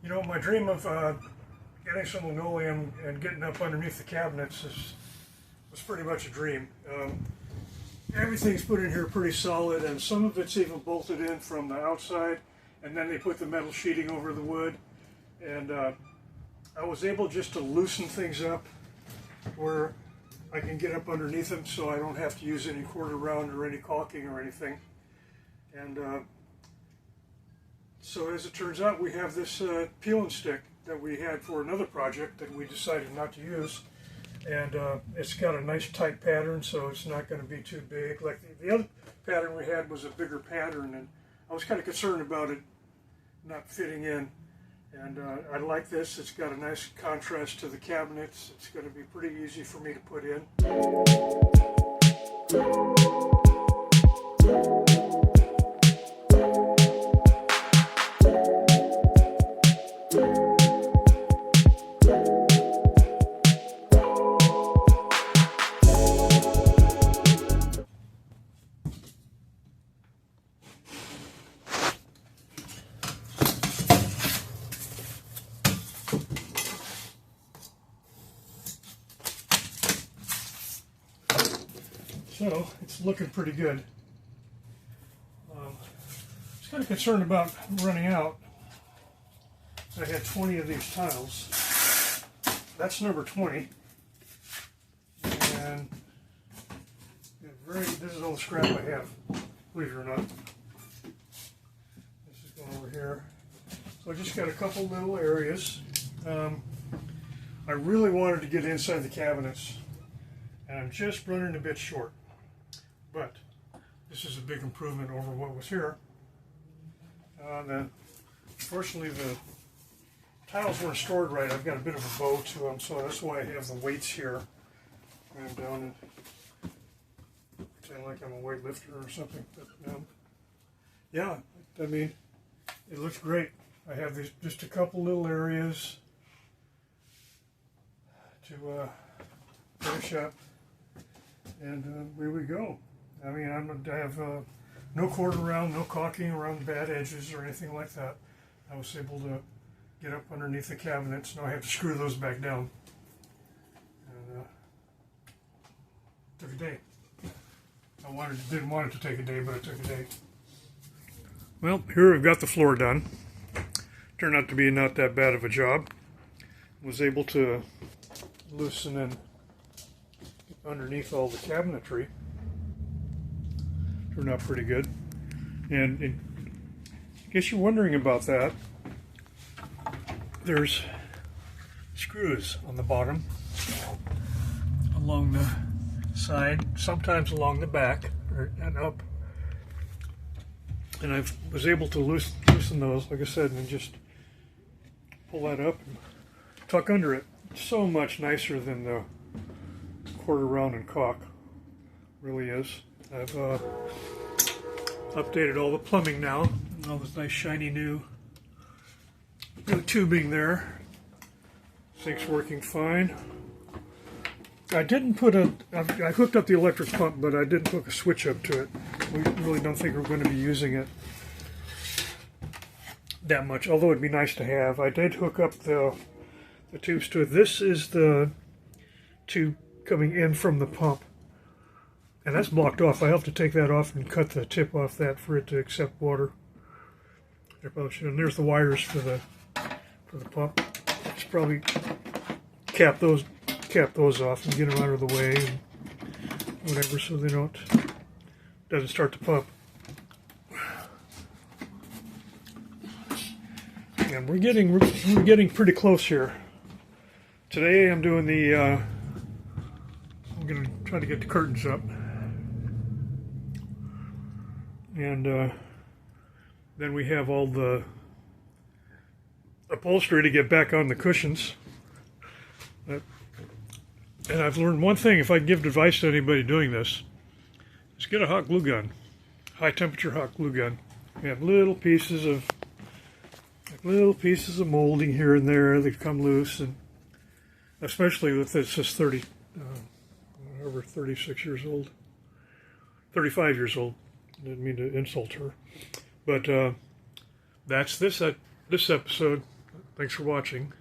You know, my dream of getting some linoleum and getting up underneath the cabinets was pretty much a dream. Everything's put in here pretty solid, and some of it's even bolted in from the outside, and then they put the metal sheeting over the wood. And I was able just to loosen things up where I can get up underneath them so I don't have to use any quarter round or any caulking or anything. And so as it turns out, we have this peel and stick that we had for another project that we decided not to use. And it's got a nice tight pattern, so it's not going to be too big. Like the other pattern we had was a bigger pattern, and I was kind of concerned about it not fitting in. And I like this. It's got a nice contrast to the cabinets. It's going to be pretty easy for me to put in. So it's looking pretty good. I was kind of concerned about running out. I had 20 of these tiles. That's number 20. And this is all the scrap I have, believe it or not. This is going over here. So I just got a couple little areas. I really wanted to get inside the cabinets, and I'm just running a bit short. But this is a big improvement over what was here. Fortunately, the tiles weren't stored right. I've got a bit of a bow to them, so that's why I have the weights here. I'm down and pretend like I'm a weightlifter or something. But yeah, I mean, it looks great. I have these just a couple little areas to finish up, and here we go. I mean, I have no quarter round, no caulking around the bad edges or anything like that. I was able to get up underneath the cabinets. Now I have to screw those back down. And took a day. Didn't want it to take a day, but it took a day. Well, here I've got the floor done. Turned out to be not that bad of a job. Was able to loosen in underneath all the cabinetry. Turned out pretty good. And in case you're wondering about that, there's screws on the bottom, along the side, sometimes along the back and up. And I was able to loosen those, like I said, and just pull that up and tuck under it. So much nicer than the quarter round and caulk. Really is. I've updated all the plumbing now, and all this nice shiny new tubing there. Sink's working fine. I didn't put I hooked up the electric pump, but I didn't hook a switch up to it. We really don't think we're going to be using it that much, although it'd be nice to have. I did hook up the tubes to it. This is the tube coming in from the pump, and that's blocked off. I have to take that off and cut the tip off that for it to accept water. And there's the wires for the pump. Let's probably cap those off and get them out of the way and whatever, so they doesn't start to pump. And we're getting pretty close here. Today I'm doing I'm going to try to get the curtains up, and then we have all the upholstery to get back on the cushions. And I've learned one thing: if I give advice to anybody doing this, is get a hot glue gun, high temperature hot glue gun. We have little pieces of molding here and there that come loose, and especially if it's just 36 years old, 35 years old. I didn't mean to insult her, but that's this episode. Thanks for watching.